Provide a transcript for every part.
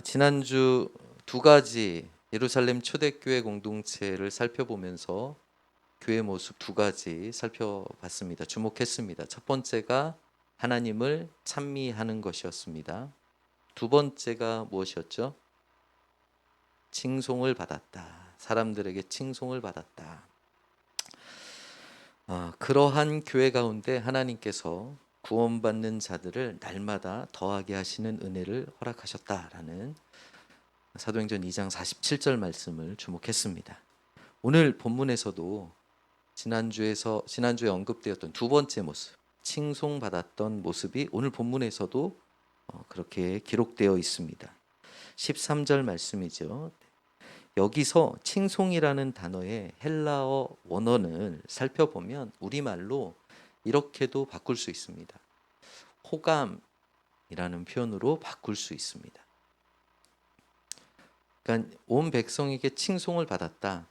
지난주 두 가지 예루살렘 초대교회 공동체를 살펴보면서 교회 모습 두 가지 살펴봤습니다. 주목했습니다. 첫 번째가 하나님을 찬미하는 것이었습니다. 두 번째가 무엇이었죠? 칭송을 받았다. 사람들에게 칭송을 받았다. 그러한 교회 가운데 하나님께서 구원받는 자들을 날마다 더하게 하시는 은혜를 허락하셨다라는 사도행전 2장 47절 말씀을 주목했습니다. 오늘 본문에서도 지난주에 언급되었던 두 번째 모습, 칭송받았던 모습이 오늘 본문에서도 그렇게 기록되어 있습니다. 13절 말씀이죠. 여기서 칭송이라는 단어의 헬라어 원어를 살펴보면 우리말로 이렇게도 바꿀 수 있습니다. 호감이라는 표현으로 바꿀 수 있습니다. 그러니까 온 백성에게 칭송을 받았다.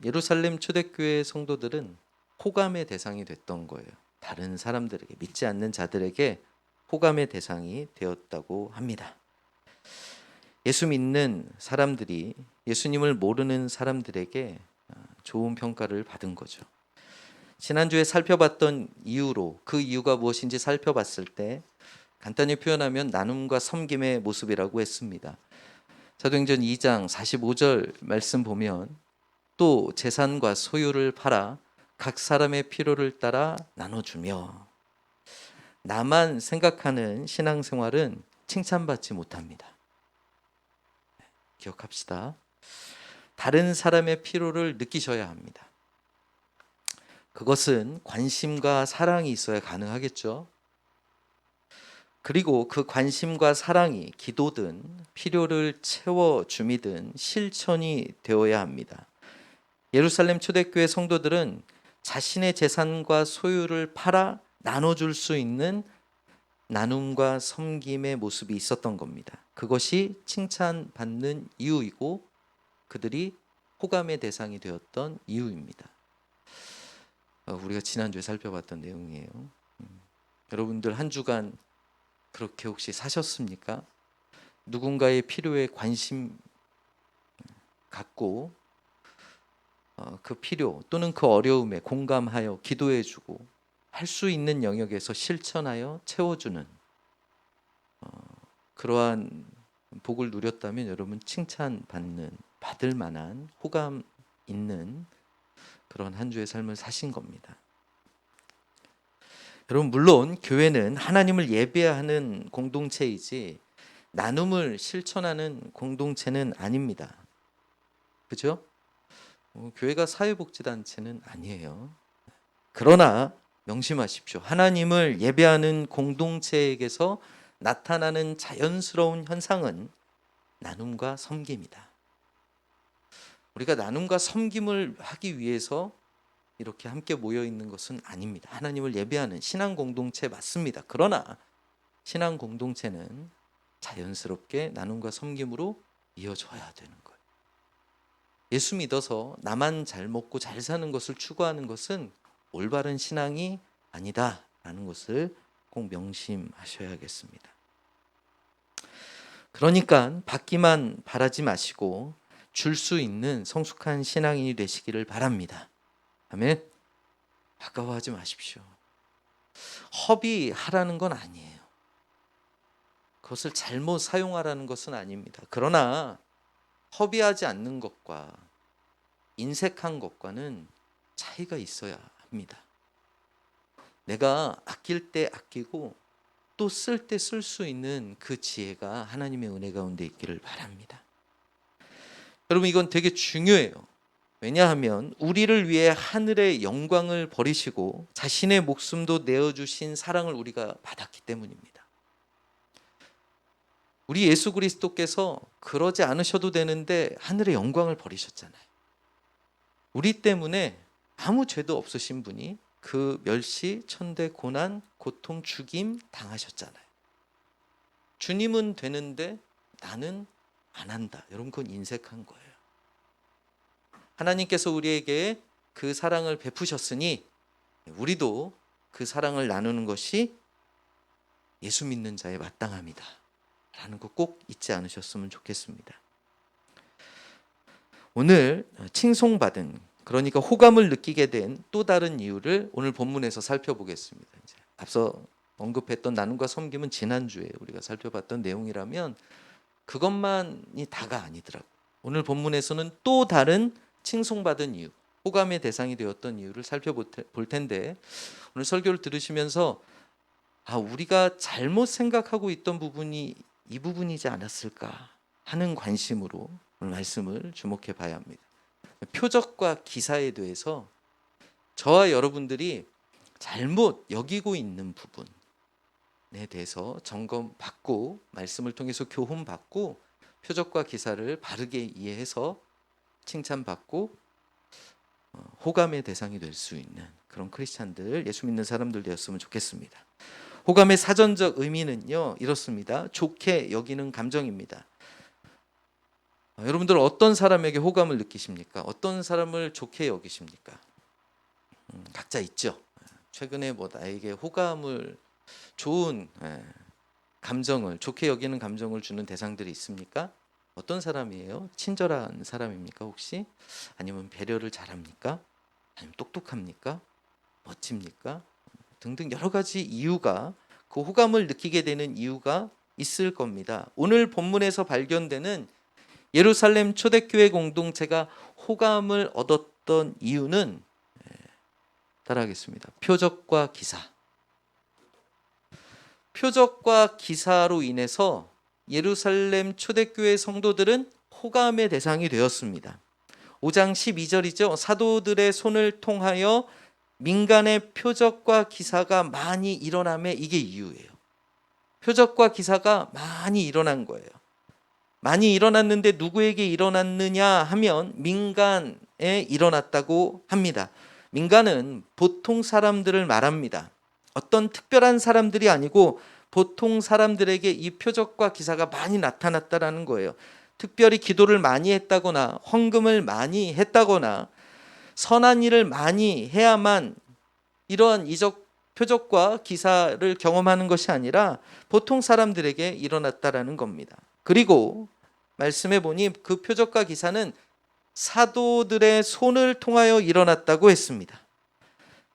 예루살렘 초대교회 성도들은 호감의 대상이 됐던 거예요. 다른 사람들에게, 믿지 않는 자들에게 호감의 대상이 되었다고 합니다. 예수 믿는 사람들이 예수님을 모르는 사람들에게 좋은 평가를 받은 거죠. 지난주에 살펴봤던 이유로 그 이유가 무엇인지 살펴봤을 때 간단히 표현하면 나눔과 섬김의 모습이라고 했습니다. 사도행전 2장 45절 말씀 보면 또 재산과 소유를 팔아 각 사람의 필요를 따라 나눠주며, 나만 생각하는 신앙생활은 칭찬받지 못합니다. 기억합시다. 다른 사람의 필요를 느끼셔야 합니다. 그것은 관심과 사랑이 있어야 가능하겠죠. 그리고 그 관심과 사랑이 기도든 필요를 채워줌이든 실천이 되어야 합니다. 예루살렘 초대교회 성도들은 자신의 재산과 소유를 팔아 나눠줄 수 있는 나눔과 섬김의 모습이 있었던 겁니다. 그것이 칭찬받는 이유이고 그들이 호감의 대상이 되었던 이유입니다. 우리가 지난주에 살펴봤던 내용이에요. 여러분들 한 주간 그렇게 혹시 사셨습니까? 누군가의 필요에 관심 갖고 그 필요 또는 그 어려움에 공감하여 기도해주고 할 수 있는 영역에서 실천하여 채워주는 그러한 복을 누렸다면 여러분 받을 만한 호감 있는 그런 한 주의 삶을 사신 겁니다. 여러분, 물론 교회는 하나님을 예배하는 공동체이지 나눔을 실천하는 공동체는 아닙니다. 그죠? 교회가 사회복지단체는 아니에요. 그러나 명심하십시오. 하나님을 예배하는 공동체에게서 나타나는 자연스러운 현상은 나눔과 섬김이다. 우리가 나눔과 섬김을 하기 위해서 이렇게 함께 모여 있는 것은 아닙니다. 하나님을 예배하는 신앙 공동체 맞습니다. 그러나 신앙 공동체는 자연스럽게 나눔과 섬김으로 이어져야 되는 거예요. 예수 믿어서 나만 잘 먹고 잘 사는 것을 추구하는 것은 올바른 신앙이 아니다라는 것을 꼭 명심하셔야겠습니다. 그러니까 받기만 바라지 마시고 줄 수 있는 성숙한 신앙인이 되시기를 바랍니다. 아멘. 아까워하지 마십시오. 허비하라는 건 아니에요. 그것을 잘못 사용하라는 것은 아닙니다. 그러나 허비하지 않는 것과 인색한 것과는 차이가 있어야 합니다. 내가 아낄 때 아끼고 또 쓸 때 쓸 수 있는 그 지혜가 하나님의 은혜 가운데 있기를 바랍니다. 여러분, 이건 되게 중요해요. 왜냐하면 우리를 위해 하늘의 영광을 버리시고 자신의 목숨도 내어주신 사랑을 우리가 받았기 때문입니다. 우리 예수 그리스도께서 그러지 않으셔도 되는데 하늘의 영광을 버리셨잖아요. 우리 때문에 아무 죄도 없으신 분이 그 멸시, 천대, 고난, 고통, 죽임 당하셨잖아요. 주님은 되는데 나는 안 한다. 여러분, 그건 인색한 거예요. 하나님께서 우리에게 그 사랑을 베푸셨으니 우리도 그 사랑을 나누는 것이 예수 믿는 자의 마땅함이다 라는 거 꼭 잊지 않으셨으면 좋겠습니다. 오늘 칭송받은, 그러니까 호감을 느끼게 된 또 다른 이유를 오늘 본문에서 살펴보겠습니다. 이제 앞서 언급했던 나눔과 섬김은 지난주에 우리가 살펴봤던 내용이라면 그것만이 다가 아니더라고요. 오늘 본문에서는 또 다른 칭송받은 이유, 호감의 대상이 되었던 이유를 살펴볼 텐데, 오늘 설교를 들으시면서 우리가 잘못 생각하고 있던 부분이 이 부분이지 않았을까 하는 관심으로 오늘 말씀을 주목해 봐야 합니다. 표적과 기사에 대해서 저와 여러분들이 잘못 여기고 있는 부분에 대해서 점검받고 말씀을 통해서 교훈받고 표적과 기사를 바르게 이해해서 칭찬받고 호감의 대상이 될 수 있는 그런 크리스찬들, 예수 믿는 사람들 되었으면 좋겠습니다. 호감의 사전적 의미는요, 이렇습니다. 좋게 여기는 감정입니다. 여러분들 어떤 사람에게 호감을 느끼십니까? 어떤 사람을 좋게 여기십니까? 각자 있죠. 최근에 나에게 호감을 좋은 감정을, 좋게 여기는 감정을 주는 대상들이 있습니까? 어떤 사람이에요? 친절한 사람입니까 혹시? 아니면 배려를 잘합니까? 아니면 똑똑합니까? 멋집니까? 등등 여러 가지 이유가, 그 호감을 느끼게 되는 이유가 있을 겁니다. 오늘 본문에서 발견되는 예루살렘 초대교회 공동체가 호감을 얻었던 이유는 따라하겠습니다. 표적과 기사. 표적과 기사로 인해서 예루살렘 초대교회 성도들은 호감의 대상이 되었습니다. 5장 12절이죠. 사도들의 손을 통하여 민간의 표적과 기사가 많이 일어남에, 이게 이유예요. 표적과 기사가 많이 일어난 거예요. 많이 일어났는데 누구에게 일어났느냐 하면 민간에 일어났다고 합니다. 민간은 보통 사람들을 말합니다. 어떤 특별한 사람들이 아니고 보통 사람들에게 이 표적과 기사가 많이 나타났다라는 거예요. 특별히 기도를 많이 했다거나 헌금을 많이 했다거나 선한 일을 많이 해야만 이러한 이적 표적과 기사를 경험하는 것이 아니라 보통 사람들에게 일어났다라는 겁니다. 그리고 말씀해 보니 그 표적과 기사는 사도들의 손을 통하여 일어났다고 했습니다.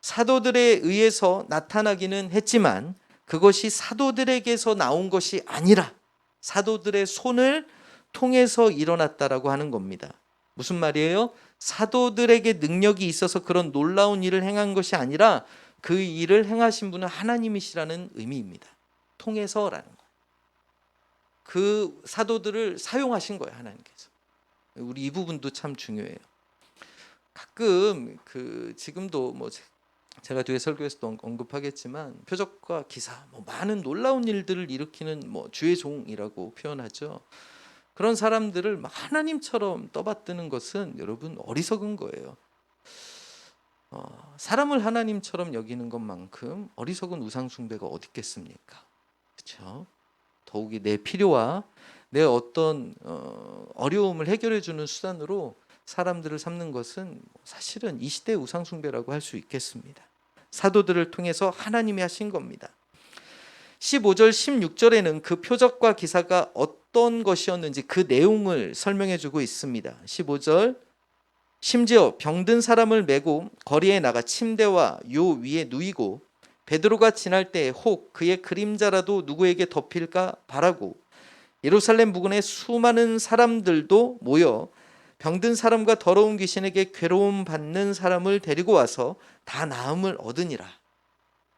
사도들에 의해서 나타나기는 했지만 그것이 사도들에게서 나온 것이 아니라 사도들의 손을 통해서 일어났다라고 하는 겁니다. 무슨 말이에요? 사도들에게 능력이 있어서 그런 놀라운 일을 행한 것이 아니라 그 일을 행하신 분은 하나님이시라는 의미입니다. 통해서라는 거. 그 사도들을 사용하신 거예요, 하나님께서. 우리 이 부분도 참 중요해요. 가끔 지금도 제가 뒤에 설교에서도 언급하겠지만 표적과 기사, 많은 놀라운 일들을 일으키는 주의 종이라고 표현하죠. 그런 사람들을 하나님처럼 떠받드는 것은 여러분 어리석은 거예요. 사람을 하나님처럼 여기는 것만큼 어리석은 우상 숭배가 어디 있겠습니까? 그렇죠? 더욱이 내 필요와 내 어떤 어려움을 해결해 주는 수단으로 사람들을 삼는 것은 사실은 이 시대의 우상 숭배라고 할 수 있겠습니다. 사도들을 통해서 하나님이 하신 겁니다. 15절 16절에는 그 표적과 기사가 어떤 것이었는지 그 내용을 설명해 주고 있습니다. 15절 심지어 병든 사람을 메고 거리에 나가 침대와 요 위에 누이고 베드로가 지날 때에 혹 그의 그림자라도 누구에게 덮일까 바라고 예루살렘 부근에 수많은 사람들도 모여 병든 사람과 더러운 귀신에게 괴로움 받는 사람을 데리고 와서 다 나음을 얻으니라.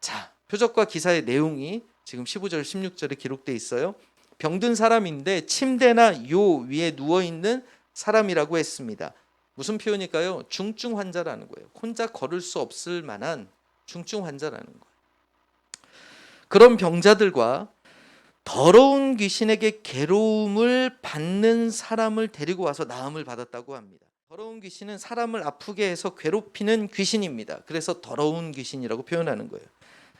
자, 표적과 기사의 내용이 지금 15절 16절에 기록되어 있어요. 병든 사람인데 침대나 요 위에 누워있는 사람이라고 했습니다. 무슨 표현일까요? 중증 환자라는 거예요. 혼자 걸을 수 없을 만한 중증 환자라는 거예요. 그런 병자들과 더러운 귀신에게 괴로움을 받는 사람을 데리고 와서 나음을 받았다고 합니다. 더러운 귀신은 사람을 아프게 해서 괴롭히는 귀신입니다. 그래서 더러운 귀신이라고 표현하는 거예요.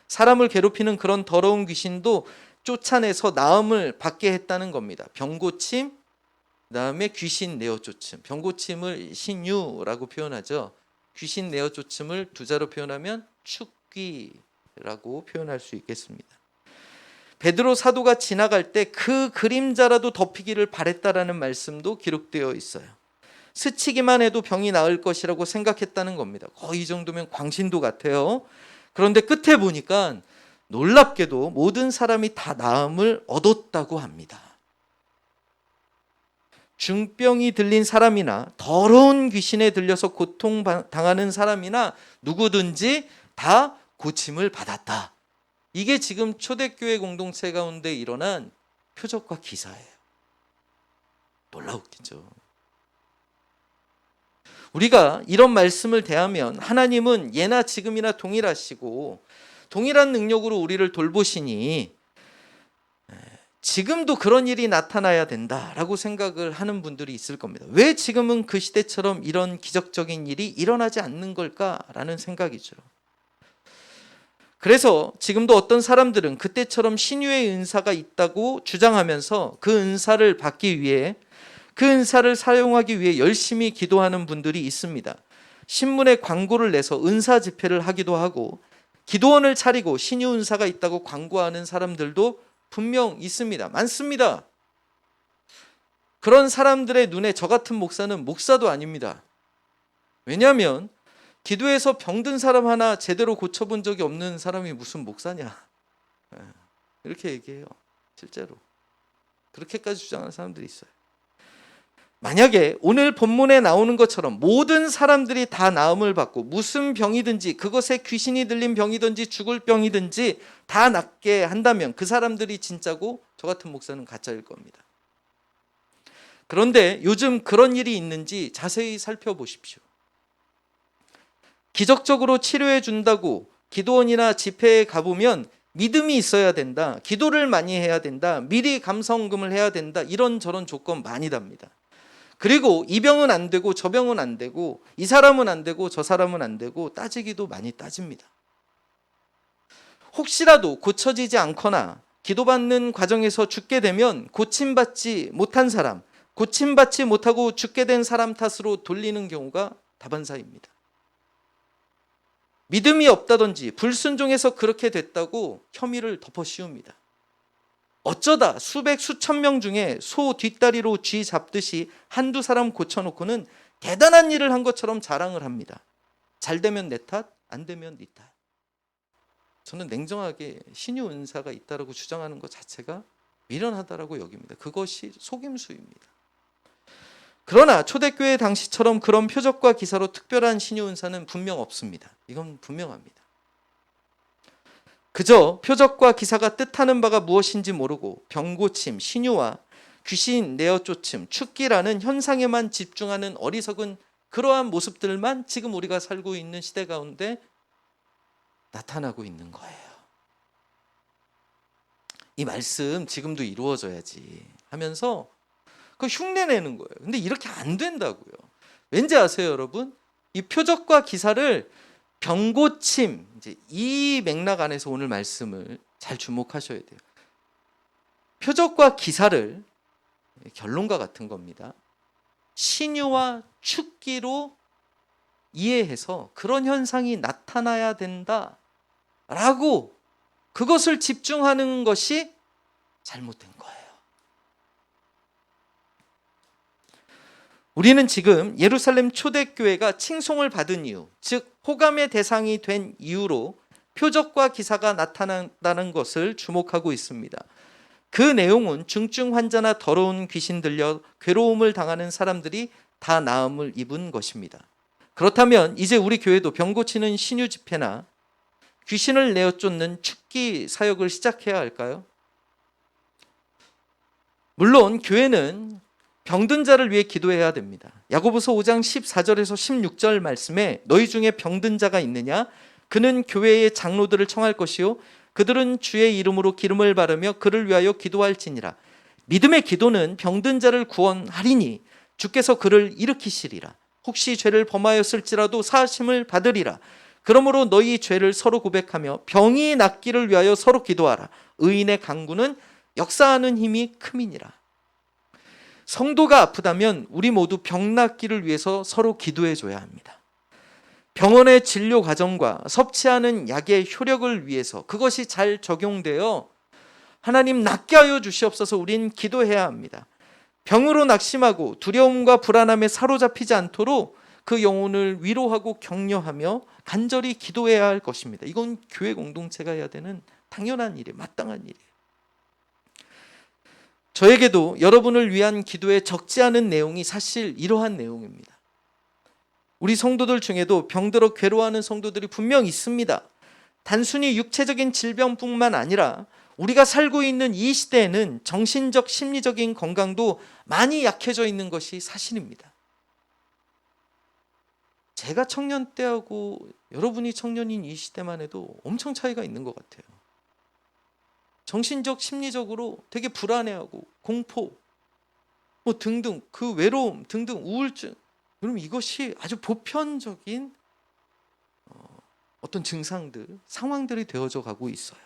사람을 괴롭히는 그런 더러운 귀신도 쫓아내서 나음을 받게 했다는 겁니다. 병고침, 그다음에 귀신 내어 쫓음. 병고침을 신유라고 표현하죠. 귀신 내어 쫓음을 두 자로 표현하면 축귀라고 표현할 수 있겠습니다. 베드로 사도가 지나갈 때 그 그림자라도 덮이기를 바랬다라는 말씀도 기록되어 있어요. 스치기만 해도 병이 나을 것이라고 생각했다는 겁니다. 거의 이 정도면 광신도 같아요. 그런데 끝에 보니까 놀랍게도 모든 사람이 다 나음을 얻었다고 합니다. 중병이 들린 사람이나 더러운 귀신에 들려서 고통당하는 사람이나 누구든지 다 고침을 받았다. 이게 지금 초대교회 공동체 가운데 일어난 표적과 기사예요. 놀라웠겠죠. 우리가 이런 말씀을 대하면 하나님은 예나 지금이나 동일하시고 동일한 능력으로 우리를 돌보시니 지금도 그런 일이 나타나야 된다라고 생각을 하는 분들이 있을 겁니다. 왜 지금은 그 시대처럼 이런 기적적인 일이 일어나지 않는 걸까라는 생각이죠. 그래서 지금도 어떤 사람들은 그때처럼 신유의 은사가 있다고 주장하면서 그 은사를 받기 위해, 그 은사를 사용하기 위해 열심히 기도하는 분들이 있습니다. 신문에 광고를 내서 은사 집회를 하기도 하고 기도원을 차리고 신유 은사가 있다고 광고하는 사람들도 분명 있습니다. 많습니다. 그런 사람들의 눈에 저 같은 목사는 목사도 아닙니다. 왜냐하면 기도해서 병든 사람 하나 제대로 고쳐본 적이 없는 사람이 무슨 목사냐, 이렇게 얘기해요. 실제로 그렇게까지 주장하는 사람들이 있어요. 만약에 오늘 본문에 나오는 것처럼 모든 사람들이 다 나음을 받고 무슨 병이든지, 그것에 귀신이 들린 병이든지 죽을 병이든지 다 낫게 한다면 그 사람들이 진짜고 저 같은 목사는 가짜일 겁니다. 그런데 요즘 그런 일이 있는지 자세히 살펴보십시오. 기적적으로 치료해 준다고 기도원이나 집회에 가보면 믿음이 있어야 된다, 기도를 많이 해야 된다, 미리 감성금을 해야 된다, 이런저런 조건 많이 답니다. 그리고 이 병은 안 되고 저 병은 안 되고 이 사람은 안 되고 저 사람은 안 되고 따지기도 많이 따집니다. 혹시라도 고쳐지지 않거나 기도받는 과정에서 죽게 되면 고침받지 못한 사람, 고침받지 못하고 죽게 된 사람 탓으로 돌리는 경우가 다반사입니다. 믿음이 없다든지 불순종해서 그렇게 됐다고 혐의를 덮어 씌웁니다. 어쩌다 수백 수천 명 중에 소 뒷다리로 쥐 잡듯이 한두 사람 고쳐놓고는 대단한 일을 한 것처럼 자랑을 합니다. 잘 되면 내 탓, 안 되면 네 탓. 저는 냉정하게 신유 은사가 있다라고 주장하는 것 자체가 미련하다라고 여깁니다. 그것이 속임수입니다. 그러나 초대교회 당시처럼 그런 표적과 기사로 특별한 신유 은사는 분명 없습니다. 이건 분명합니다. 그저 표적과 기사가 뜻하는 바가 무엇인지 모르고 병고침, 신유와 귀신 내어 쫓음, 축기라는 현상에만 집중하는 어리석은 그러한 모습들만 지금 우리가 살고 있는 시대 가운데 나타나고 있는 거예요. 이 말씀 지금도 이루어져야지 하면서 그 흉내내는 거예요. 근데 이렇게 안 된다고요. 왠지 아세요, 여러분? 이 표적과 기사를 병고침, 이제 이 맥락 안에서 오늘 말씀을 잘 주목하셔야 돼요. 표적과 기사를 결론과 같은 겁니다. 신유와 축기로 이해해서 그런 현상이 나타나야 된다라고 그것을 집중하는 것이 잘못된 거예요. 우리는 지금 예루살렘 초대교회가 칭송을 받은 이유, 즉 호감의 대상이 된 이유로 표적과 기사가 나타난다는 것을 주목하고 있습니다. 그 내용은 중증 환자나 더러운 귀신 들려 괴로움을 당하는 사람들이 다 나음을 입은 것입니다. 그렇다면 이제 우리 교회도 병 고치는 신유 집회나 귀신을 내어 쫓는 축기 사역을 시작해야 할까요? 물론 교회는 병든 자를 위해 기도해야 됩니다. 야고보서 5장 14절에서 16절 말씀에 너희 중에 병든 자가 있느냐? 그는 교회의 장로들을 청할 것이요 그들은 주의 이름으로 기름을 바르며 그를 위하여 기도할지니라. 믿음의 기도는 병든 자를 구원하리니 주께서 그를 일으키시리라. 혹시 죄를 범하였을지라도 사하심을 받으리라. 그러므로 너희 죄를 서로 고백하며 병이 낫기를 위하여 서로 기도하라. 의인의 간구는 역사하는 힘이 큼이니라. 성도가 아프다면 우리 모두 병 낫기를 위해서 서로 기도해 줘야 합니다. 병원의 진료 과정과 섭취하는 약의 효력을 위해서 그것이 잘 적용되어 하나님 낫게 하여 주시옵소서. 우린 기도해야 합니다. 병으로 낙심하고 두려움과 불안함에 사로잡히지 않도록 그 영혼을 위로하고 격려하며 간절히 기도해야 할 것입니다. 이건 교회 공동체가 해야 되는 당연한 일이에요. 마땅한 일이에요. 저에게도 여러분을 위한 기도에 적지 않은 내용이 사실 이러한 내용입니다. 우리 성도들 중에도 병들어 괴로워하는 성도들이 분명 있습니다. 단순히 육체적인 질병뿐만 아니라 우리가 살고 있는 이 시대에는 정신적, 심리적인 건강도 많이 약해져 있는 것이 사실입니다. 제가 청년 때하고 여러분이 청년인 이 시대만 해도 엄청 차이가 있는 것 같아요. 정신적, 심리적으로 되게 불안해하고 공포, 뭐 등등, 그 외로움 등등, 우울증, 여러분 이것이 아주 보편적인 어떤 증상들, 상황들이 되어져 가고 있어요.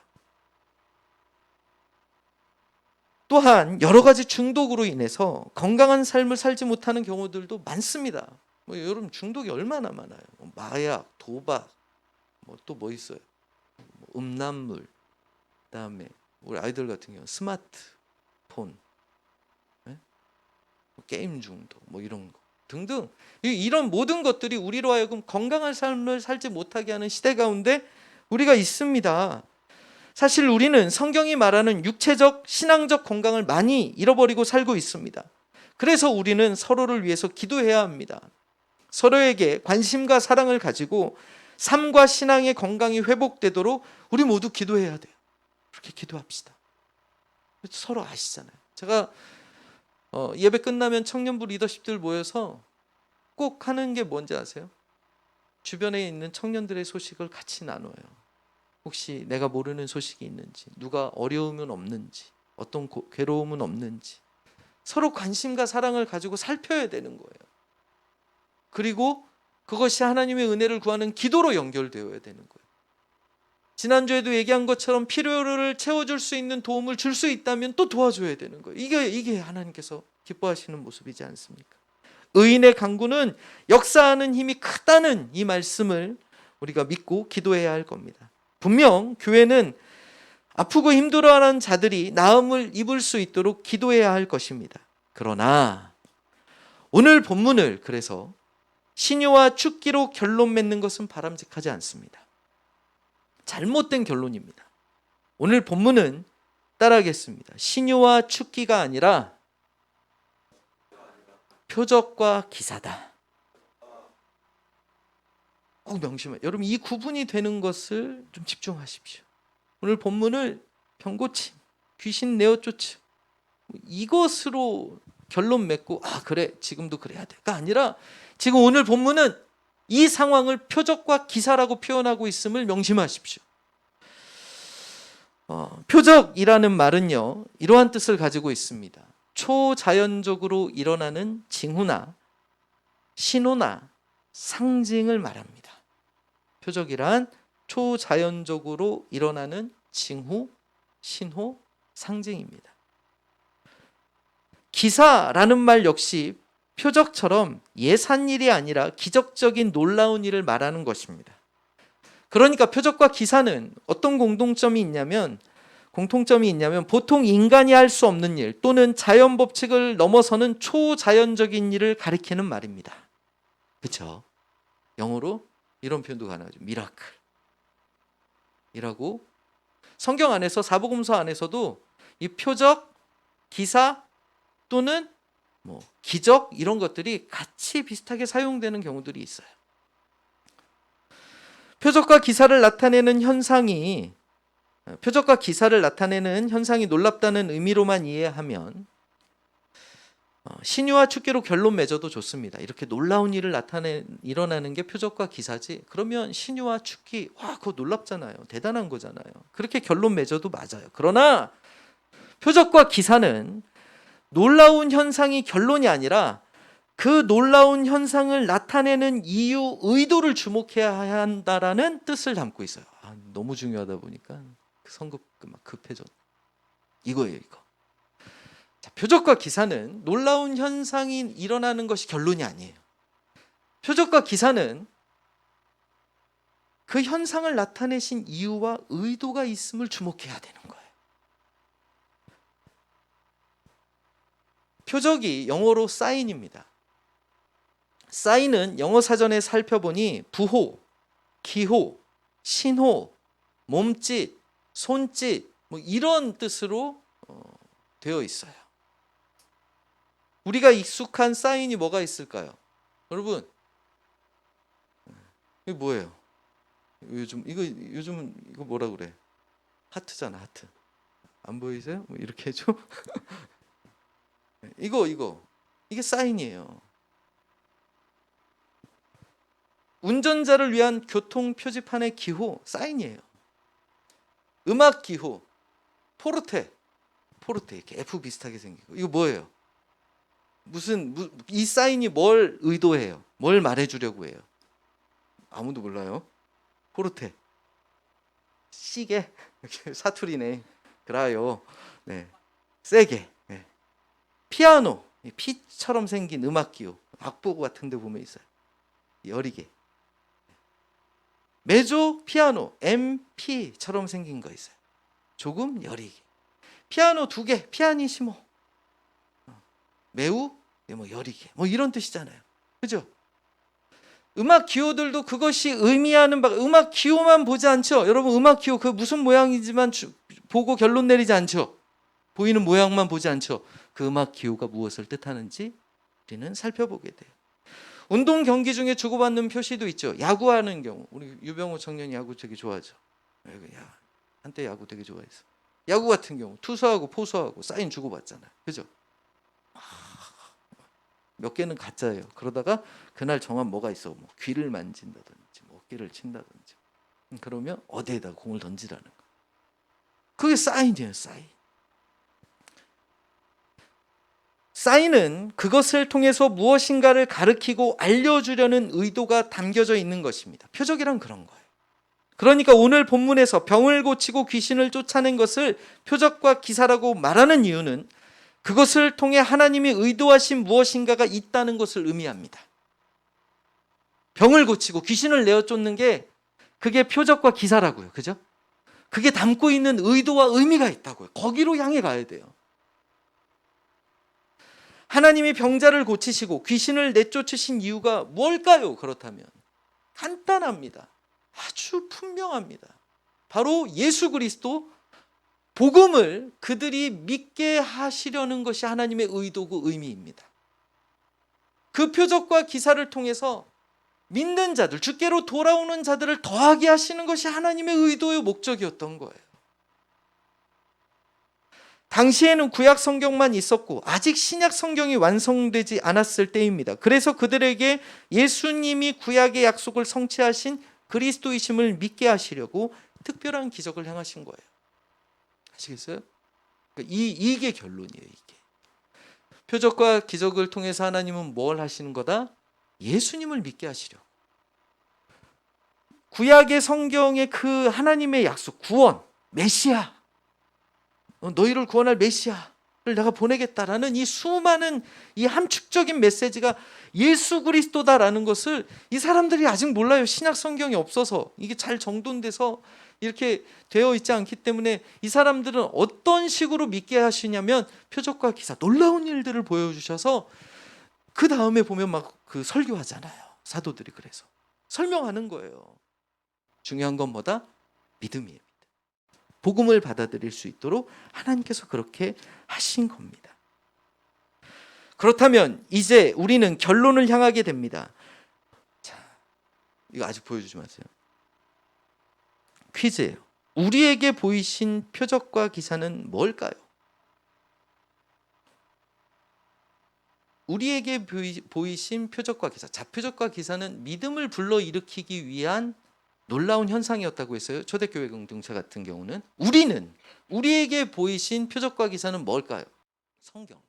또한 여러 가지 중독으로 인해서 건강한 삶을 살지 못하는 경우들도 많습니다. 뭐 여러분 중독이 얼마나 많아요. 마약, 도박, 또 뭐 있어요. 음란물, 그다음에 우리 아이들 같은 경우 스마트폰, 게임 중독, 이런 거 등등, 이런 모든 것들이 우리로 하여금 건강한 삶을 살지 못하게 하는 시대 가운데 우리가 있습니다. 사실 우리는 성경이 말하는 육체적, 신앙적 건강을 많이 잃어버리고 살고 있습니다. 그래서 우리는 서로를 위해서 기도해야 합니다. 서로에게 관심과 사랑을 가지고 삶과 신앙의 건강이 회복되도록 우리 모두 기도해야 돼요. 그렇게 기도합시다. 서로 아시잖아요. 제가 예배 끝나면 청년부 리더십들 모여서 꼭 하는 게 뭔지 아세요? 주변에 있는 청년들의 소식을 같이 나눠요. 혹시 내가 모르는 소식이 있는지, 누가 어려움은 없는지, 어떤 괴로움은 없는지 서로 관심과 사랑을 가지고 살펴야 되는 거예요. 그리고 그것이 하나님의 은혜를 구하는 기도로 연결되어야 되는 거예요. 지난주에도 얘기한 것처럼 필요를 채워줄 수 있는 도움을 줄 수 있다면 또 도와줘야 되는 거예요. 이게 하나님께서 기뻐하시는 모습이지 않습니까? 의인의 간구는 역사하는 힘이 크다는 이 말씀을 우리가 믿고 기도해야 할 겁니다. 분명 교회는 아프고 힘들어하는 자들이 나음을 입을 수 있도록 기도해야 할 것입니다. 그러나 오늘 본문을 그래서 신유와 축기로 결론 맺는 것은 바람직하지 않습니다. 잘못된 결론입니다. 오늘 본문은 따라하겠습니다. 신유와 축기가 아니라 표적과 기사다. 꼭 명심해요. 여러분 이 구분이 되는 것을 좀 집중하십시오. 오늘 본문을 병고침, 귀신 내어쫓음 이것으로 결론 맺고 그래 지금도 그래야 돼가 아니라 지금 오늘 본문은 이 상황을 표적과 기사라고 표현하고 있음을 명심하십시오. 표적이라는 말은요 이러한 뜻을 가지고 있습니다. 초자연적으로 일어나는 징후나 신호나 상징을 말합니다. 표적이란 초자연적으로 일어나는 징후, 신호, 상징입니다. 기사라는 말 역시 표적처럼 예산일이 아니라 기적적인 놀라운 일을 말하는 것입니다. 그러니까 표적과 기사는 어떤 공통점이 있냐면 보통 인간이 할 수 없는 일 또는 자연 법칙을 넘어서는 초자연적인 일을 가리키는 말입니다. 그렇죠? 영어로 이런 표현도 가능하죠. 미라클이라고 성경 안에서 사복음서 안에서도 이 표적, 기사 또는 기적 이런 것들이 같이 비슷하게 사용되는 경우들이 있어요. 표적과 기사를 나타내는 현상이 놀랍다는 의미로만 이해하면 신유와 축기로 결론 맺어도 좋습니다. 이렇게 놀라운 일을 일어나는 게 표적과 기사지. 그러면 신유와 축기 그거 놀랍잖아요. 대단한 거잖아요. 그렇게 결론 맺어도 맞아요. 그러나 표적과 기사는 놀라운 현상이 결론이 아니라 그 놀라운 현상을 나타내는 이유, 의도를 주목해야 한다라는 뜻을 담고 있어요. 너무 중요하다 보니까 성급 막 급해졌. 이거예요, 이거. 자, 표적과 기사는 놀라운 현상이 일어나는 것이 결론이 아니에요. 표적과 기사는 그 현상을 나타내신 이유와 의도가 있음을 주목해야 되는 거예요. 표적이 영어로 사인입니다. 사인은 영어 사전에 살펴보니 부호, 기호, 신호, 몸짓, 손짓 뭐 이런 뜻으로 되어 있어요. 우리가 익숙한 사인이 뭐가 있을까요? 여러분, 이거 뭐예요? 요즘 이거 뭐라 그래? 하트잖아, 하트. 안 보이세요? 뭐 이렇게 해줘. 이게 사인이에요. 운전자를 위한 교통 표지판의 기호 사인이에요. 음악 기호 포르테 이렇게 F 비슷하게 생기고 이거 뭐예요? 이 사인이 뭘 의도해요? 뭘 말해주려고 해요? 아무도 몰라요. 포르테 시게 사투리네. 그라요. 네, 세게. 네. 피아노 피처럼 생긴 음악 기호 악보고 같은데 보면 있어요. 여리게. 메조 피아노 MP처럼 생긴 거 있어요. 조금 여리게. 피아노 2개 피아니시모. 매우 뭐 여리게 뭐 이런 뜻이잖아요. 그죠? 음악 기호들도 그것이 의미하는 바가 음악 기호만 보지 않죠. 여러분 음악 기호 그 무슨 모양이지만 보고 결론 내리지 않죠. 보이는 모양만 보지 않죠. 그 음악 기호가 무엇을 뜻하는지 우리는 살펴보게 돼요. 운동 경기 중에 주고받는 표시도 있죠. 야구하는 경우 우리 유병호 청년이 야구 되게 좋아하죠. 한때 야구 되게 좋아했어. 야구 같은 경우 투수하고 포수하고 사인 주고받잖아요. 그죠? 몇 개는 가짜예요. 그러다가 그날 정한 뭐가 있어. 뭐 귀를 만진다든지 뭐 어깨를 친다든지 그러면 어디에다 공을 던지라는 거. 그게 사인이에요. 사인은 그것을 통해서 무엇인가를 가르치고 알려주려는 의도가 담겨져 있는 것입니다. 표적이란 그런 거예요. 그러니까 오늘 본문에서 병을 고치고 귀신을 쫓아낸 것을 표적과 기사라고 말하는 이유는 그것을 통해 하나님이 의도하신 무엇인가가 있다는 것을 의미합니다. 병을 고치고 귀신을 내어 쫓는 게 그게 표적과 기사라고요. 그죠? 그게 담고 있는 의도와 의미가 있다고요. 거기로 향해 가야 돼요. 하나님이 병자를 고치시고 귀신을 내쫓으신 이유가 뭘까요? 그렇다면 간단합니다. 아주 분명합니다. 바로 예수 그리스도 복음을 그들이 믿게 하시려는 것이 하나님의 의도고 의미입니다. 그 표적과 기사를 통해서 믿는 자들, 주께로 돌아오는 자들을 더하게 하시는 것이 하나님의 의도의 목적이었던 거예요. 당시에는 구약 성경만 있었고 아직 신약 성경이 완성되지 않았을 때입니다. 그래서 그들에게 예수님이 구약의 약속을 성취하신 그리스도이심을 믿게 하시려고 특별한 기적을 행하신 거예요. 아시겠어요? 이게 결론이에요. 이게 표적과 기적을 통해서 하나님은 뭘 하시는 거다? 예수님을 믿게 하시려고. 구약의 성경의 그 하나님의 약속, 구원, 메시아, 너희를 구원할 메시아를 내가 보내겠다라는 이 수많은 이 함축적인 메시지가 예수 그리스도다라는 것을 이 사람들이 아직 몰라요. 신약 성경이 없어서 이게 잘 정돈돼서 이렇게 되어 있지 않기 때문에 이 사람들은 어떤 식으로 믿게 하시냐면 표적과 기사, 놀라운 일들을 보여주셔서 그 다음에 보면 막 그 설교하잖아요. 사도들이 그래서 설명하는 거예요. 중요한 건 뭐다? 믿음이에요. 복음을 받아들일 수 있도록 하나님께서 그렇게 하신 겁니다. 그렇다면 이제 우리는 결론을 향하게 됩니다. 자, 이거 아직 보여주지 마세요. 퀴즈예요. 우리에게 보이신 표적과 기사는 뭘까요? 우리에게 보이신 표적과 기사. 자, 표적과 기사는 믿음을 불러일으키기 위한 놀라운 현상이었다고 했어요. 초대교회 공동체 같은 경우는. 우리에게 보이신 표적과 기사는 뭘까요? 성경.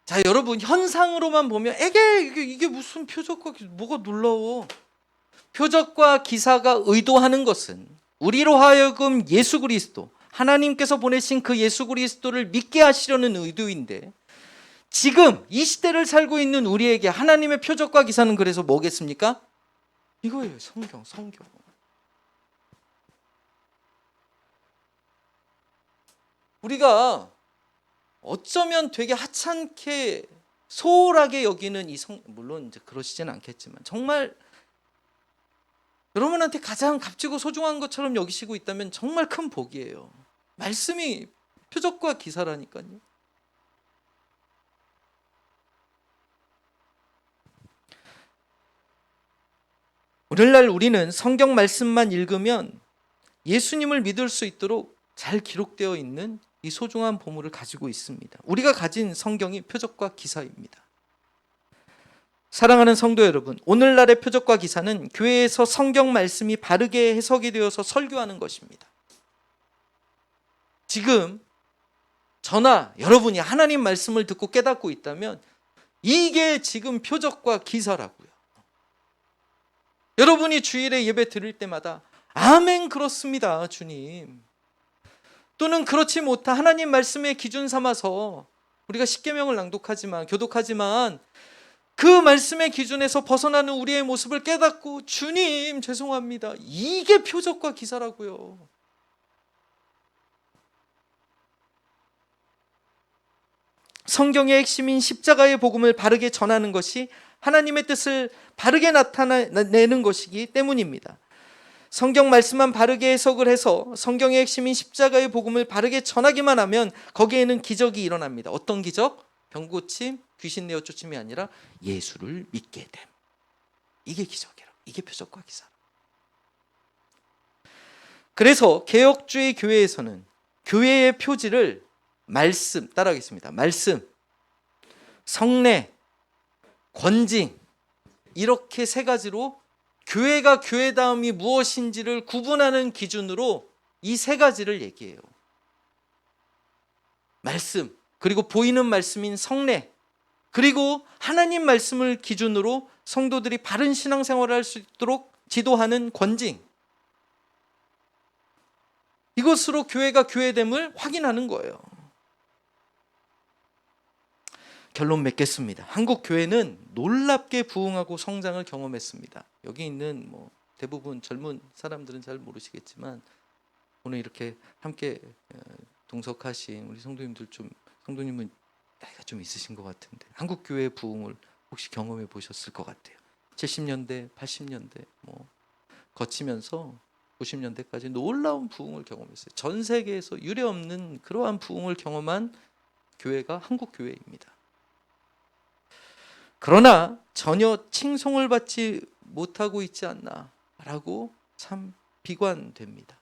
자, 여러분 현상으로만 보면 이게 무슨 표적과 기사, 뭐가 놀라워? 표적과 기사가 의도하는 것은 우리로 하여금 예수 그리스도, 하나님께서 보내신 그 예수 그리스도를 믿게 하시려는 의도인데 지금 이 시대를 살고 있는 우리에게 하나님의 표적과 기사는 그래서 뭐겠습니까? 이거예요. 성경. 우리가 어쩌면 되게 하찮게 소홀하게 여기는 물론 이제 그러시진 않겠지만 정말 여러분한테 가장 값지고 소중한 것처럼 여기시고 있다면 정말 큰 복이에요. 말씀이 표적과 기사라니까요. 오늘날 우리는 성경 말씀만 읽으면 예수님을 믿을 수 있도록 잘 기록되어 있는 이 소중한 보물을 가지고 있습니다. 우리가 가진 성경이 표적과 기사입니다. 사랑하는 성도 여러분, 오늘날의 표적과 기사는 교회에서 성경 말씀이 바르게 해석이 되어서 설교하는 것입니다. 지금 저나 여러분이 하나님 말씀을 듣고 깨닫고 있다면 이게 지금 표적과 기사라고요. 여러분이 주일에 예배 드릴 때마다 아멘 그렇습니다 주님, 또는 그렇지 못한 하나님 말씀의 기준 삼아서 우리가 십계명을 낭독하지만 교독하지만 그 말씀의 기준에서 벗어나는 우리의 모습을 깨닫고 주님 죄송합니다, 이게 표적과 기사라고요. 성경의 핵심인 십자가의 복음을 바르게 전하는 것이 하나님의 뜻을 바르게 나타내는 것이기 때문입니다. 성경 말씀만 바르게 해석을 해서 성경의 핵심인 십자가의 복음을 바르게 전하기만 하면 거기에는 기적이 일어납니다. 어떤 기적? 병 고침, 귀신 내어 쫓음이 아니라 예수를 믿게 됨. 이게 기적이라. 이게 표적과 기사. 그래서 개혁주의 교회에서는 교회의 표지를 말씀, 따라하겠습니다. 말씀, 성례, 권징, 이렇게 세 가지로 교회가 교회다움이 무엇인지를 구분하는 기준으로 이 세 가지를 얘기해요. 말씀, 그리고 보이는 말씀인 성례, 그리고 하나님 말씀을 기준으로 성도들이 바른 신앙생활을 할 수 있도록 지도하는 권징. 이것으로 교회가 교회됨을 확인하는 거예요. 결론 맺겠습니다. 한국 교회는 놀랍게 부흥하고 성장을 경험했습니다. 여기 있는 대부분 젊은 사람들은 잘 모르시겠지만 오늘 이렇게 함께 동석하신 우리 성도님은 나이가 좀 있으신 것 같은데 한국 교회의 부흥을 혹시 경험해 보셨을 것 같아요. 70년대, 80년대 거치면서 90년대까지 놀라운 부흥을 경험했어요. 전 세계에서 유례없는 그러한 부흥을 경험한 교회가 한국 교회입니다. 그러나 전혀 칭송을 받지 못하고 있지 않나라고 참 비관됩니다.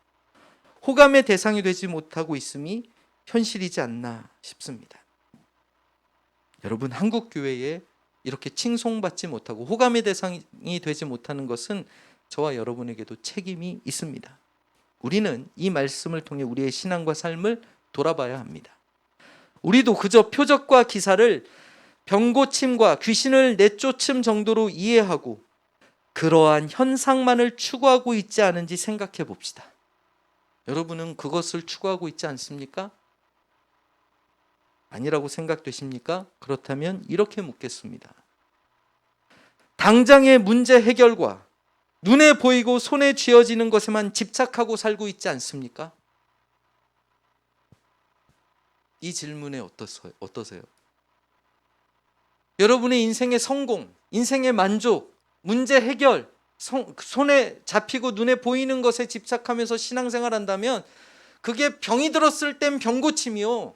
호감의 대상이 되지 못하고 있음이 현실이지 않나 싶습니다. 여러분, 한국 교회에 이렇게 칭송받지 못하고 호감의 대상이 되지 못하는 것은 저와 여러분에게도 책임이 있습니다. 우리는 이 말씀을 통해 우리의 신앙과 삶을 돌아봐야 합니다. 우리도 그저 표적과 기사를 병고침과 귀신을 내쫓음 정도로 이해하고 그러한 현상만을 추구하고 있지 않은지 생각해 봅시다. 여러분은 그것을 추구하고 있지 않습니까? 아니라고 생각되십니까? 그렇다면 이렇게 묻겠습니다. 당장의 문제 해결과 눈에 보이고 손에 쥐어지는 것에만 집착하고 살고 있지 않습니까? 이 질문에 어떠세요? 여러분의 인생의 성공, 인생의 만족, 문제 해결, 손에 잡히고 눈에 보이는 것에 집착하면서 신앙생활 한다면 그게 병이 들었을 땐 병고침이요,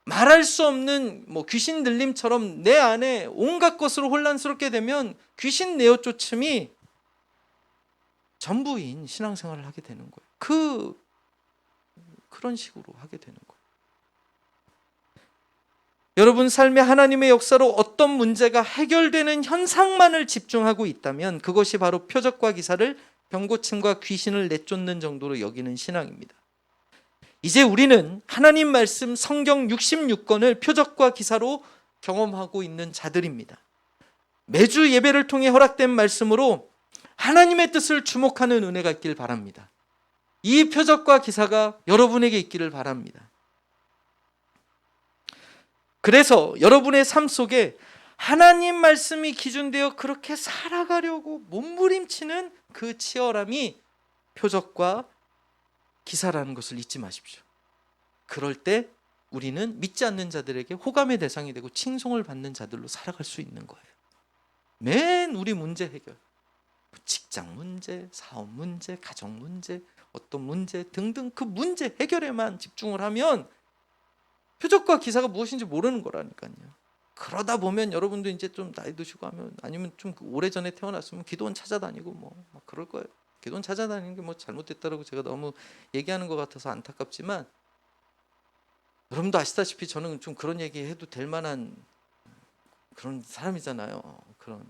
말할 수 없는 귀신 들림처럼 내 안에 온갖 것으로 혼란스럽게 되면 귀신 내어 쫓음이 전부인 신앙생활을 하게 되는 거예요. 그런 식으로 하게 되는 거예요. 여러분 삶의 하나님의 역사로 어떤 문제가 해결되는 현상만을 집중하고 있다면 그것이 바로 표적과 기사를 병고침과 귀신을 내쫓는 정도로 여기는 신앙입니다. 이제 우리는 하나님 말씀 성경 66권을 표적과 기사로 경험하고 있는 자들입니다. 매주 예배를 통해 허락된 말씀으로 하나님의 뜻을 주목하는 은혜가 있길 바랍니다. 이 표적과 기사가 여러분에게 있기를 바랍니다. 그래서 여러분의 삶 속에 하나님 말씀이 기준되어 그렇게 살아가려고 몸부림치는 그 치열함이 표적과 기사라는 것을 잊지 마십시오. 그럴 때 우리는 믿지 않는 자들에게 호감의 대상이 되고 칭송을 받는 자들로 살아갈 수 있는 거예요. 맨 우리 문제 해결, 직장 문제, 사업 문제, 가정 문제, 어떤 문제 등등 그 문제 해결에만 집중을 하면 표적과 기사가 무엇인지 모르는 거라니까요. 그러다 보면 여러분도 이제 좀 나이 드시고 하면, 아니면 좀 오래전에 태어났으면 기도원 찾아다니고 뭐 막 그럴 거예요. 기도원 찾아다니는 게 뭐 잘못됐다라고 제가 너무 얘기하는 것 같아서 안타깝지만, 여러분도 아시다시피 저는 좀 그런 얘기 해도 될 만한 그런 사람이잖아요. 그런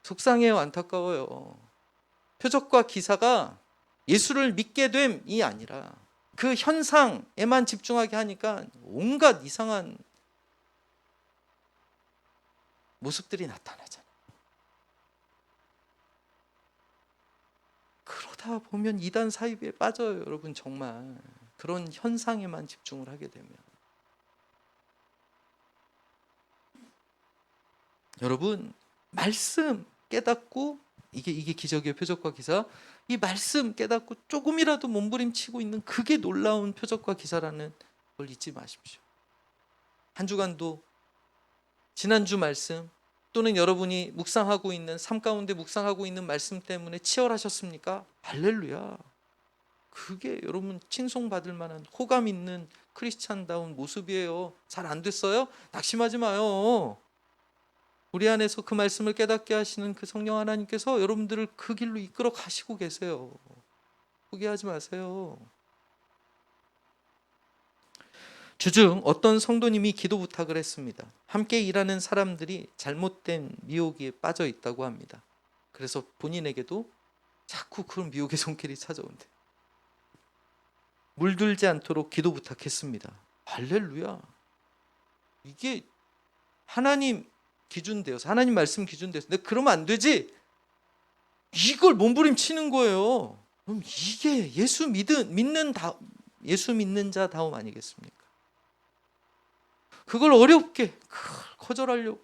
속상해요. 안타까워요. 표적과 기사가 예수를 믿게 됨이 아니라 그 현상에만 집중하게 하니까 온갖 이상한 모습들이 나타나잖아요. 그러다 보면 이단 사이비에 빠져요. 여러분, 정말 그런 현상에만 집중을 하게 되면. 여러분, 말씀 깨닫고, 이게 기적의 표적과 기사, 이 말씀 깨닫고 조금이라도 몸부림치고 있는 그게 놀라운 표적과 기사라는 걸 잊지 마십시오. 한 주간도 지난주 말씀 또는 여러분이 묵상하고 있는, 삶 가운데 묵상하고 있는 말씀 때문에 치열하셨습니까? 할렐루야. 그게 여러분 칭송받을 만한 호감 있는 크리스찬다운 모습이에요. 잘 안 됐어요? 낙심하지 마요. 우리 안에서 그 말씀을 깨닫게 하시는 그 성령 하나님께서 여러분들을 그 길로 이끌어 가시고 계세요. 포기하지 마세요. 주중 어떤 성도님이 기도 부탁을 했습니다. 함께 일하는 사람들이 잘못된 미혹에 빠져 있다고 합니다. 그래서 본인에게도 자꾸 그런 미혹의 손길이 찾아온대. 물들지 않도록 기도 부탁했습니다. 할렐루야. 이게 하나님 기준되어서, 하나님 말씀 기준되어서 내가 그러면 안 되지, 이걸 몸부림치는 거예요. 그럼 이게 예수 믿는 자다움 아니겠습니까? 그걸 어렵게 거절하려고.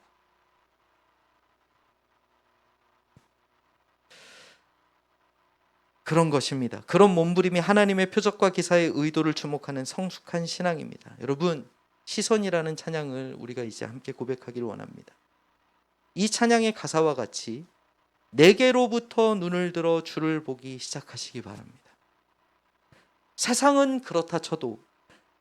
그런 것입니다. 그런 몸부림이 하나님의 표적과 기사의 의도를 주목하는 성숙한 신앙입니다. 여러분, 시선이라는 찬양을 우리가 이제 함께 고백하기를 원합니다. 이 찬양의 가사와 같이 내게로부터 눈을 들어 주를 보기 시작하시기 바랍니다. 세상은 그렇다 쳐도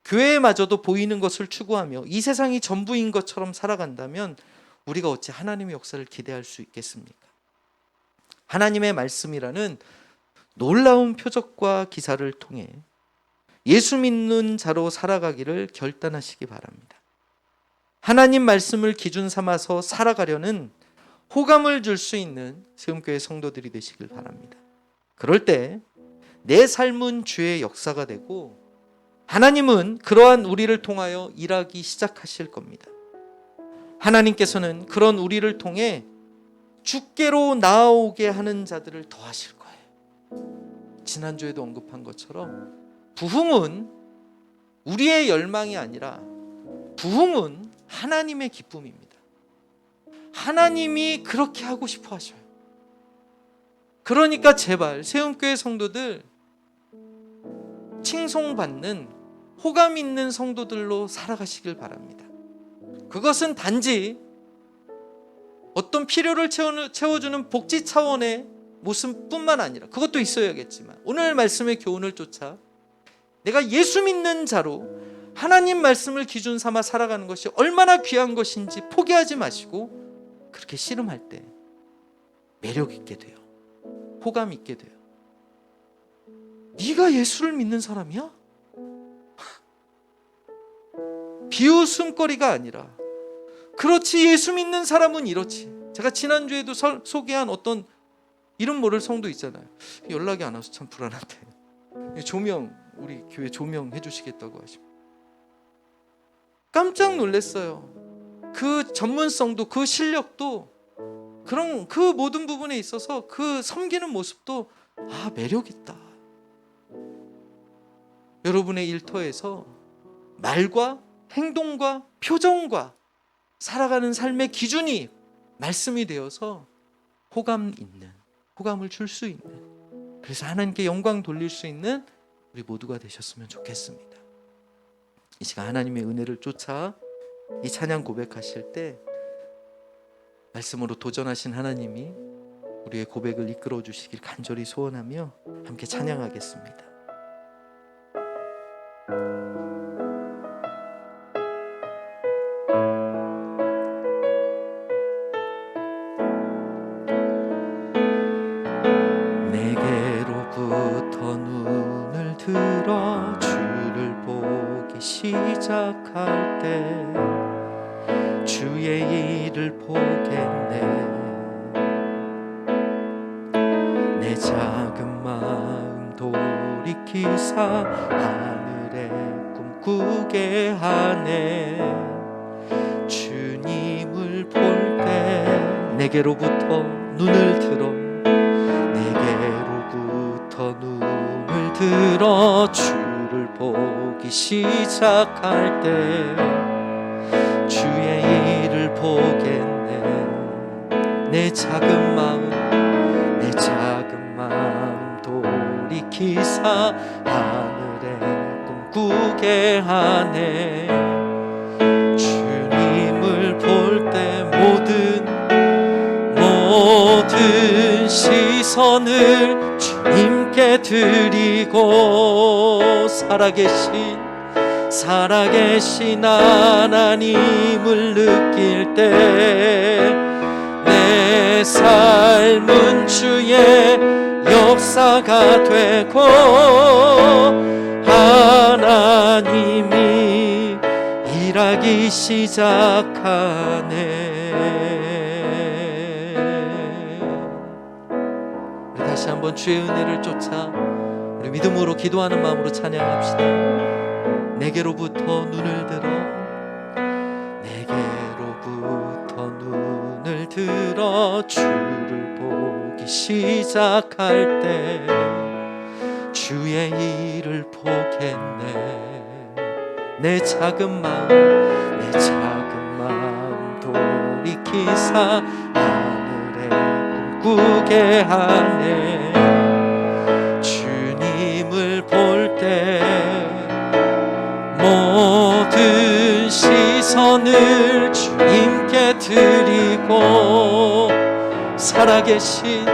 교회마저도 보이는 것을 추구하며 이 세상이 전부인 것처럼 살아간다면 우리가 어찌 하나님의 역사를 기대할 수 있겠습니까? 하나님의 말씀이라는 놀라운 표적과 기사를 통해 예수 믿는 자로 살아가기를 결단하시기 바랍니다. 하나님 말씀을 기준 삼아서 살아가려는 호감을 줄 수 있는 세움교회 성도들이 되시길 바랍니다. 그럴 때 내 삶은 주의 역사가 되고 하나님은 그러한 우리를 통하여 일하기 시작하실 겁니다. 하나님께서는 그런 우리를 통해 주께로 나아오게 하는 자들을 더하실 거예요. 지난주에도 언급한 것처럼 부흥은 우리의 열망이 아니라 부흥은 하나님의 기쁨입니다. 하나님이 그렇게 하고 싶어 하셔요. 그러니까 제발 세움교회 성도들 칭송받는 호감 있는 성도들로 살아가시길 바랍니다. 그것은 단지 어떤 필요를 채워주는 복지 차원의 모습뿐만 아니라, 그것도 있어야겠지만 오늘 말씀의 교훈을 쫓아 내가 예수 믿는 자로 하나님 말씀을 기준 삼아 살아가는 것이 얼마나 귀한 것인지 포기하지 마시고 그렇게 씨름할 때 매력 있게 돼요. 호감 있게 돼요. 네가 예수를 믿는 사람이야? 비웃음거리가 아니라, 그렇지, 예수 믿는 사람은 이렇지. 제가 지난주에도 소개한 어떤 이름 모를 성도 있잖아요. 연락이 안 와서 참 불안한데 조명, 우리 교회 조명해 주시겠다고 하십니다. 깜짝 놀랐어요. 그 전문성도, 그 실력도, 그런 그 모든 부분에 있어서 그 섬기는 모습도 매력 있다. 여러분의 일터에서 말과 행동과 표정과 살아가는 삶의 기준이 말씀이 되어서 호감을 줄 수 있는, 그래서 하나님께 영광 돌릴 수 있는 우리 모두가 되셨으면 좋겠습니다. 이 시간 하나님의 은혜를 쫓아 이 찬양 고백하실 때 말씀으로 도전하신 하나님이 우리의 고백을 이끌어 주시길 간절히 소원하며 함께 찬양하겠습니다. 내게로부터 눈을 들어 주를 보기 시작할 때 주의 일을 보겠네. 내 작은 마음 돌이키사 하늘에 꿈꾸게 하네. 주님을 볼 때 내게로부터 눈을 들어 눈을 들어 주를 보기 시작할 때 주의 일을 보겠네. 내 작은 마음 돌이키사 하늘에 꿈꾸게 하네. 주님을 볼 때 모든 시선을 주님께 드리고 살아계신 하나님을 느낄 때 내 삶은 주의 역사가 되고 하나님이 일하기 시작하네. 다시 한번 주의 은혜를 쫓아 우리 믿음으로 기도하는 마음으로 찬양합시다. 내게로부터 눈을 들어 주를 보기 시작할 때 주의 일을 보겠네. 내 작은 마음 돌이키사 하늘에 꿈꾸게 하네. 주님을 볼 때 모든 시선을 주님께 드리고 살아계신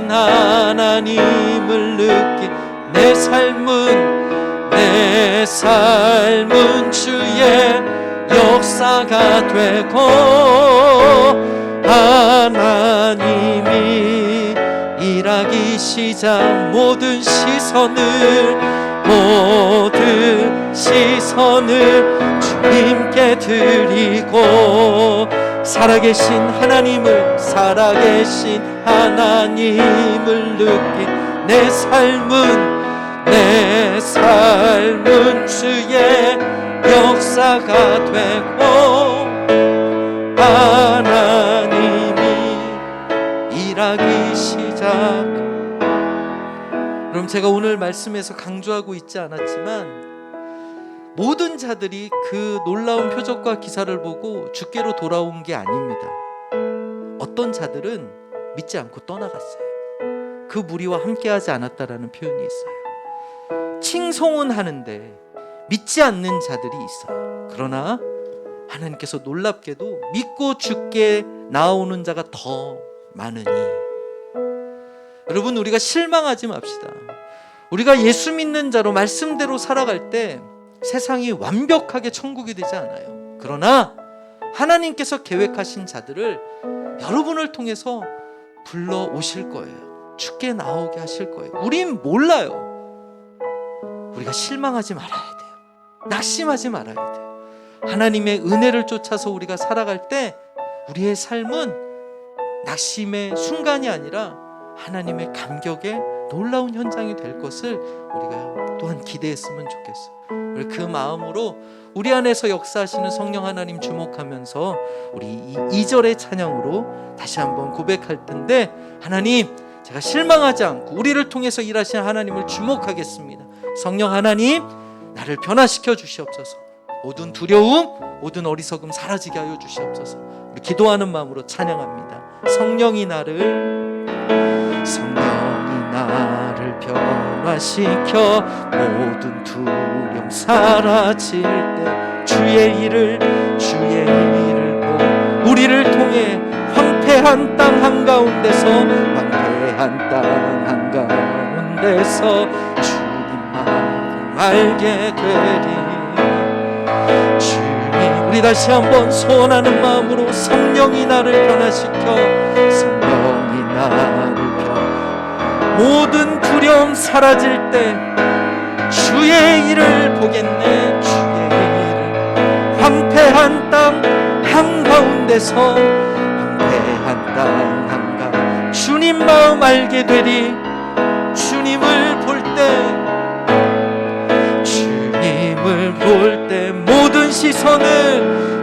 하나님을 느끼 내 삶은 주의 역사가 되고 하나님이 일하기 시작 모든 시선을 주님께 드리고 살아계신 하나님을 느낀 내 삶은 주의 역사가 되고 하나님이 일하기 시작. 그럼 제가 오늘 말씀에서 강조하고 있지 않았지만 모든 자들이 그 놀라운 표적과 기사를 보고 주께로 돌아온 게 아닙니다. 어떤 자들은 믿지 않고 떠나갔어요. 그 무리와 함께하지 않았다라는 표현이 있어요. 칭송은 하는데 믿지 않는 자들이 있어요. 그러나 하나님께서 놀랍게도 믿고 주께 나오는 자가 더 많으니 여러분, 우리가 실망하지 맙시다. 우리가 예수 믿는 자로 말씀대로 살아갈 때 세상이 완벽하게 천국이 되지 않아요. 그러나 하나님께서 계획하신 자들을 여러분을 통해서 불러오실 거예요. 주께 나오게 하실 거예요. 우린 몰라요. 우리가 실망하지 말아야 돼요. 낙심하지 말아야 돼요. 하나님의 은혜를 쫓아서 우리가 살아갈 때 우리의 삶은 낙심의 순간이 아니라 하나님의 감격의 놀라운 현장이 될 것을 우리가 또한 기대했으면 좋겠어요. 우리 그 마음으로 우리 안에서 역사하시는 성령 하나님 주목하면서 우리 이 2절의 찬양으로 다시 한번 고백할 텐데, 하나님, 제가 실망하지 않고 우리를 통해서 일하시는 하나님을 주목하겠습니다. 성령 하나님, 나를 변화시켜 주시옵소서. 모든 두려움, 모든 어리석음 사라지게 하여 주시옵소서. 우리 기도하는 마음으로 찬양합니다. 성령이 나를 나를 변화시켜 모든 두려움 사라질 때 주의 일을 보고 우리를 통해 황폐한 땅 한가운데서 주님 마음 알게 되리. 주님, 우리 다시 한번 소원하는 마음으로 성령이 나를 변화시켜 모든 두려움 사라질 때 주의 일을 보겠네. 주의 일을 황폐한 땅 한가운데서 주님 마음 알게 되리. 주님을 볼 때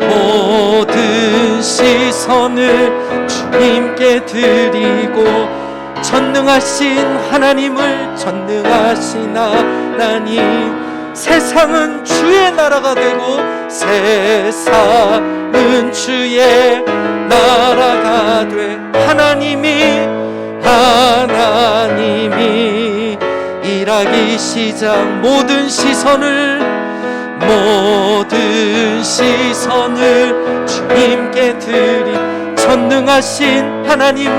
모든 시선을 주님께 드리고 전능하신 하나님 세상은 주의 나라가 되고 세상은 주의 나라가 돼 하나님이 일하기 시작 모든 시선을 주님께 드리 전능하신 하나님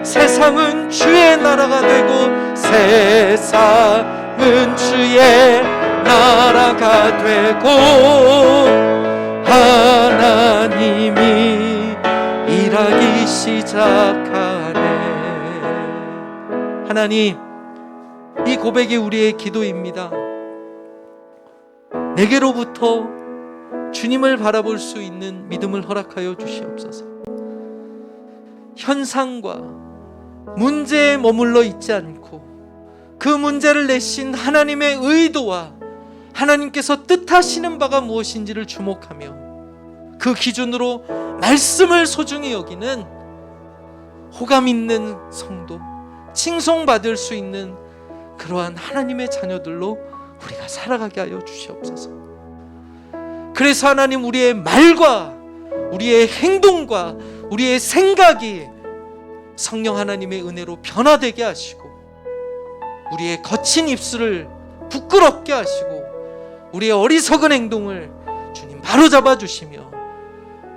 세상은 주의 나라가 되고 세상은 주의 나라가 되고 하나님이 일하기 시작하네. 하나님, 이 고백이 우리의 기도입니다. 내게로부터 주님을 바라볼 수 있는 믿음을 허락하여 주시옵소서. 현상과 문제에 머물러 있지 않고 그 문제를 내신 하나님의 의도와 하나님께서 뜻하시는 바가 무엇인지를 주목하며 그 기준으로 말씀을 소중히 여기는 호감 있는 성도, 칭송받을 수 있는 그러한 하나님의 자녀들로 우리가 살아가게 하여 주시옵소서. 그래서 하나님, 우리의 말과 우리의 행동과 우리의 생각이 성령 하나님의 은혜로 변화되게 하시고 우리의 거친 입술을 부끄럽게 하시고 우리의 어리석은 행동을 주님 바로잡아 주시며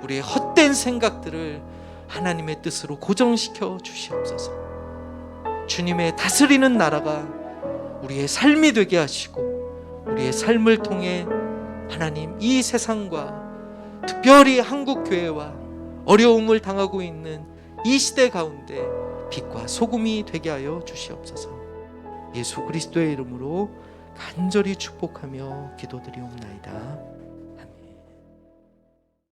우리의 헛된 생각들을 하나님의 뜻으로 고정시켜 주시옵소서. 주님의 다스리는 나라가 우리의 삶이 되게 하시고 우리의 삶을 통해 하나님, 이 세상과 특별히 한국교회와 어려움을 당하고 있는 이 시대 가운데 빛과 소금이 되게 하여 주시옵소서. 예수 그리스도의 이름으로 간절히 축복하며 기도드리옵나이다.